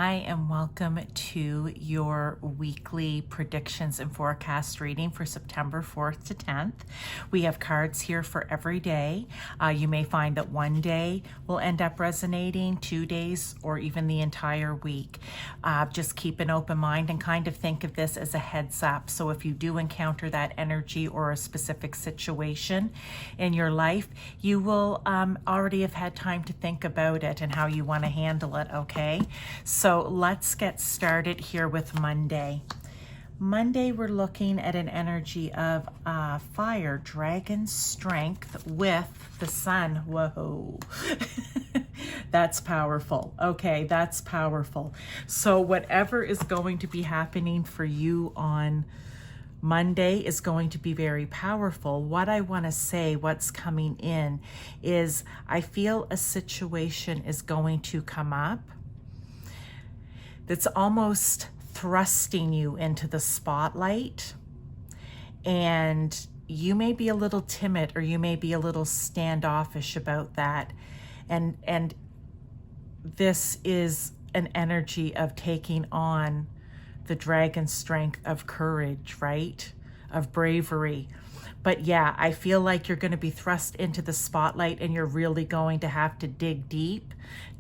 Hi, and welcome to your weekly predictions and forecast reading for September 4th to 10th. We have cards here for every day. You may find that one day will end up resonating, 2 days, or even the entire week. Just keep an open mind and kind of think of this as a heads up. So if you do encounter that energy or a specific situation in your life, you will already have had time to think about it and how you want to handle it, okay? So let's get started here with Monday. Monday, we're looking at an energy of fire, dragon strength with the sun. Whoa. That's powerful. Okay, that's powerful. So whatever is going to be happening for you on Monday is going to be very powerful. What I want to say, what's coming in, is I feel a situation is going to come up that's almost thrusting you into the spotlight, and you may be a little timid or you may be a little standoffish about that, and this is an energy of taking on the dragon strength of courage, right? Of bravery. But yeah, I feel like you're going to be thrust into the spotlight and you're really going to have to dig deep,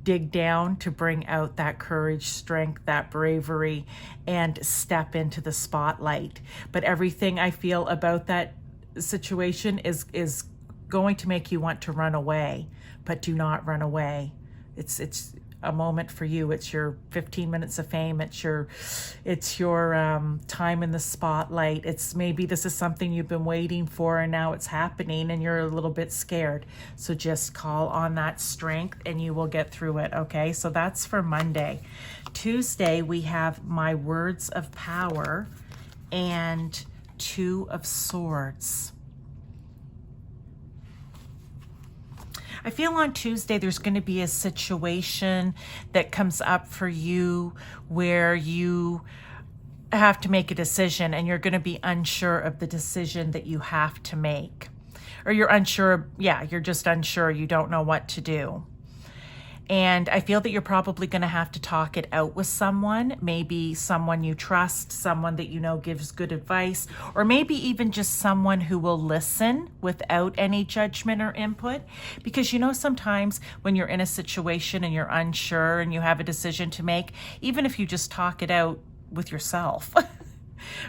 dig down to bring out that courage, strength, that bravery, and step into the spotlight. But everything I feel about that situation is going to make you want to run away, but do not run away. It's a moment for you. It's your 15 minutes of fame. It's your time in the spotlight. It's maybe this is something you've been waiting for and now it's happening and you're a little bit scared. So just call on that strength and you will get through it. Okay, so that's for Monday. Tuesday, we have my words of power and 2 of Swords. I feel on Tuesday there's going to be a situation that comes up for you where you have to make a decision and you're going to be unsure of the decision that you have to make. Or you're unsure, you're just unsure, you don't know what to do. And I feel that you're probably going to have to talk it out with someone, maybe someone you trust, someone that you know gives good advice, or maybe even just someone who will listen without any judgment or input. Because sometimes when you're in a situation and you're unsure and you have a decision to make, even if you just talk it out with yourself,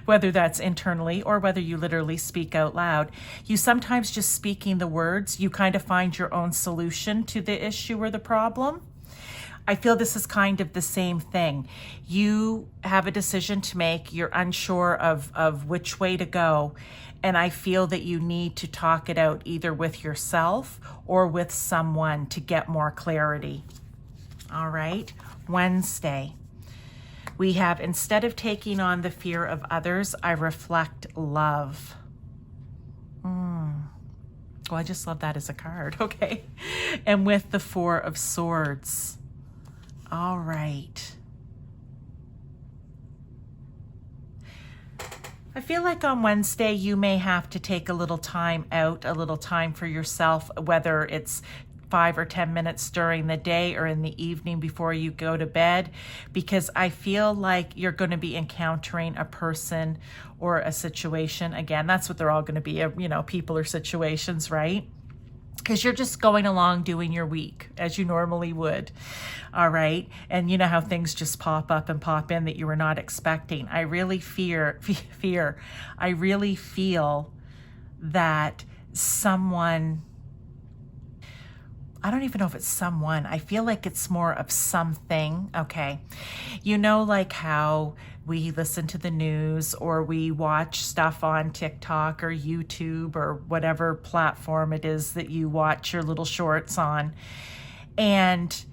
whether that's internally or whether you literally speak out loud, you sometimes just speaking the words, you kind of find your own solution to the issue or the problem. I feel this is kind of the same thing. You have a decision to make, you're unsure of which way to go, and I feel that you need to talk it out either with yourself or with someone to get more clarity. All right, Wednesday. We have, instead of taking on the fear of others, I reflect love. Well, I just love that as a card, okay? And with the 4 of Swords. All right. I feel like on Wednesday, you may have to take a little time out, a little time for yourself, whether it's 5 or 10 minutes during the day or in the evening before you go to bed, because I feel like you're going to be encountering a person or a situation. Again, that's what they're all going to be, people or situations, right? Because you're just going along doing your week as you normally would. All right. And you know how things just pop up and pop in that you were not expecting. I really I really feel that someone, I don't even know if it's someone. I feel like it's more of something. Okay. Like how we listen to the news or we watch stuff on TikTok or YouTube or whatever platform it is that you watch your little shorts on. And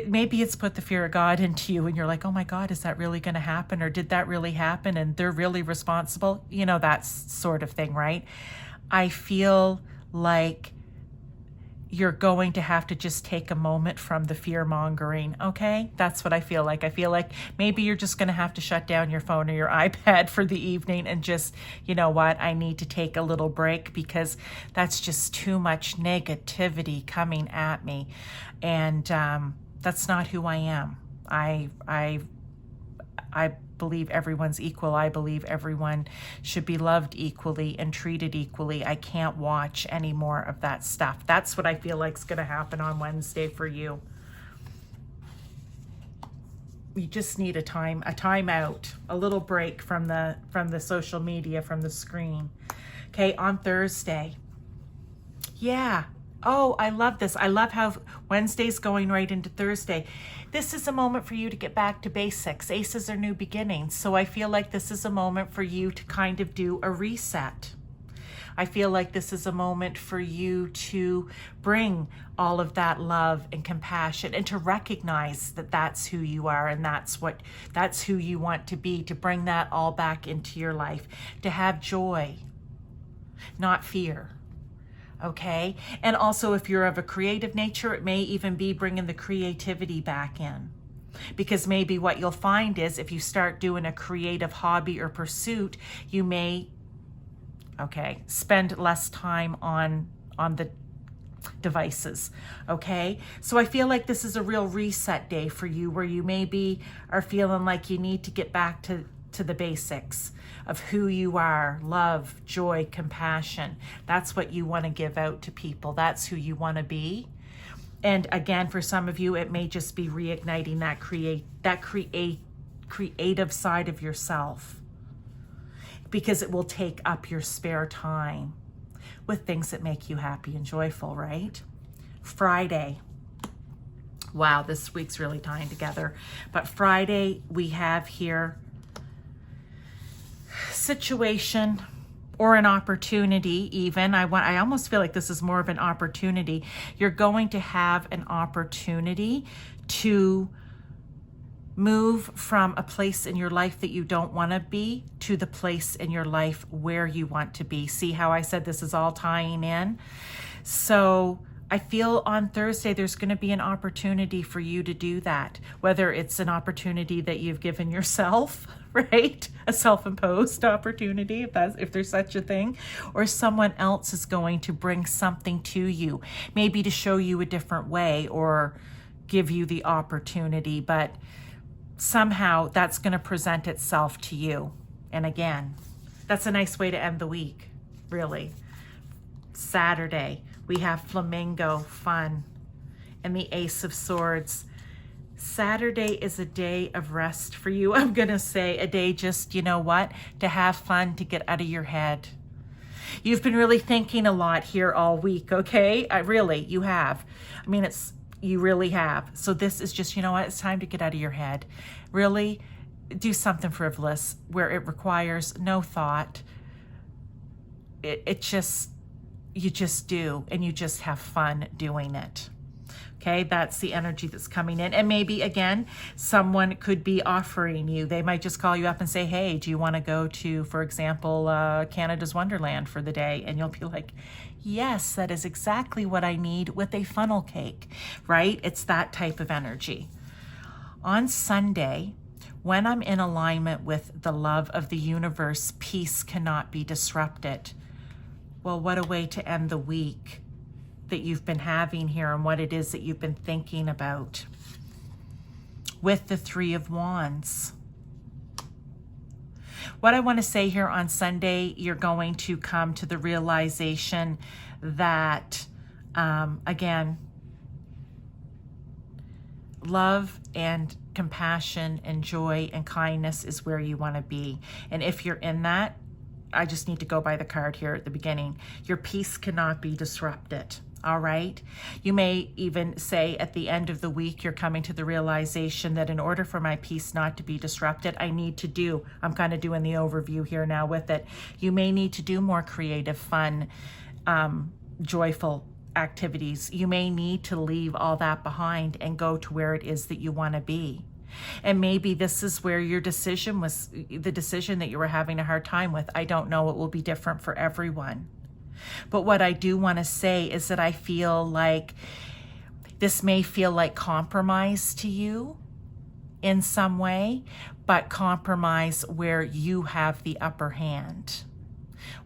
maybe it's put the fear of God into you and you're like, oh my God, is that really going to happen? Or did that really happen? And they're really responsible. That sort of thing, right? I feel like you're going to have to just take a moment from the fear mongering. Okay, that's what I feel like. I feel like maybe you're just going to have to shut down your phone or your iPad for the evening and just, I need to take a little break because that's just too much negativity coming at me. And that's not who I am. I believe everyone's equal. I believe everyone should be loved equally and treated equally. I can't watch any more of that stuff. That's what I feel like is going to happen on Wednesday for you. You just need a time out, a little break from the social media, from the screen. Okay, on Thursday. Yeah. Oh, I love this. I love how Wednesday's going right into Thursday. This is a moment for you to get back to basics. Aces are new beginnings. So I feel like this is a moment for you to kind of do a reset. I feel like this is a moment for you to bring all of that love and compassion and to recognize that that's who you are and that's who you want to be, to bring that all back into your life, to have joy, not fear. Okay? And also, if you're of a creative nature, it may even be bringing the creativity back in. Because maybe what you'll find is if you start doing a creative hobby or pursuit, you may, spend less time on the devices. Okay? So I feel like this is a real reset day for you, where you maybe are feeling like you need to get back to the basics of who you are: love, joy, compassion. That's what you want to give out to people. That's who you want to be. And again, for some of you, it may just be reigniting that creative side of yourself, because it will take up your spare time with things that make you happy and joyful, right? Friday. Wow, this week's really tying together. But Friday, we have here situation or an opportunity even. I almost feel like this is more of an opportunity. You're going to have an opportunity to move from a place in your life that you don't want to be to the place in your life where you want to be. See how I said this is all tying in? So I feel on Thursday there's going to be an opportunity for you to do that, whether it's an opportunity that you've given yourself, right? A self-imposed opportunity, if there's such a thing, or someone else is going to bring something to you, maybe to show you a different way or give you the opportunity, but somehow that's going to present itself to you. And again, that's a nice way to end the week, really. Saturday, we have flamingo, fun, and the Ace of Swords. Saturday is a day of rest for you. I'm going to say a day just, you know what, to have fun, to get out of your head. You've been really thinking a lot here all week, okay? You have. I mean, you really have. So this is just, you know what, it's time to get out of your head. Really do something frivolous where it requires no thought. You just do, and you just have fun doing it. Okay, that's the energy that's coming in. And maybe, again, someone could be offering you. They might just call you up and say, hey, do you want to go to, for example, Canada's Wonderland for the day? And you'll be like, yes, that is exactly what I need, with a funnel cake, right? It's that type of energy. On Sunday, when I'm in alignment with the love of the universe, peace cannot be disrupted. Well, what a way to end the week that you've been having here, and what it is that you've been thinking about. With the Three of Wands. What I want to say here on Sunday, you're going to come to the realization that, again, love and compassion and joy and kindness is where you want to be. And if you're in that, I just need to go by the card here at the beginning. Your peace cannot be disrupted. All right. You may even say at the end of the week, you're coming to the realization that in order for my peace not to be disrupted, I'm kind of doing the overview here now with it. You may need to do more creative, fun, joyful activities. You may need to leave all that behind and go to where it is that you want to be. And maybe this is where your decision was the decision that you were having a hard time with. I don't know. It will be different for everyone. But what I do want to say is that I feel like this may feel like compromise to you in some way, but compromise where you have the upper hand.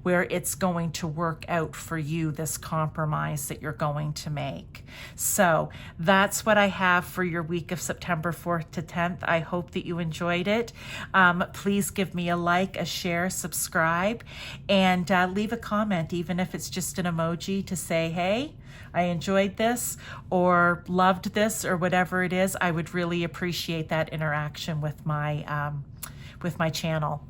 where it's going to work out for you, this compromise that you're going to make. So that's what I have for your week of September 4th to 10th. I hope that you enjoyed it. Please give me a like, a share, subscribe, and leave a comment, even if it's just an emoji to say, hey, I enjoyed this or loved this or whatever it is. I would really appreciate that interaction with my channel.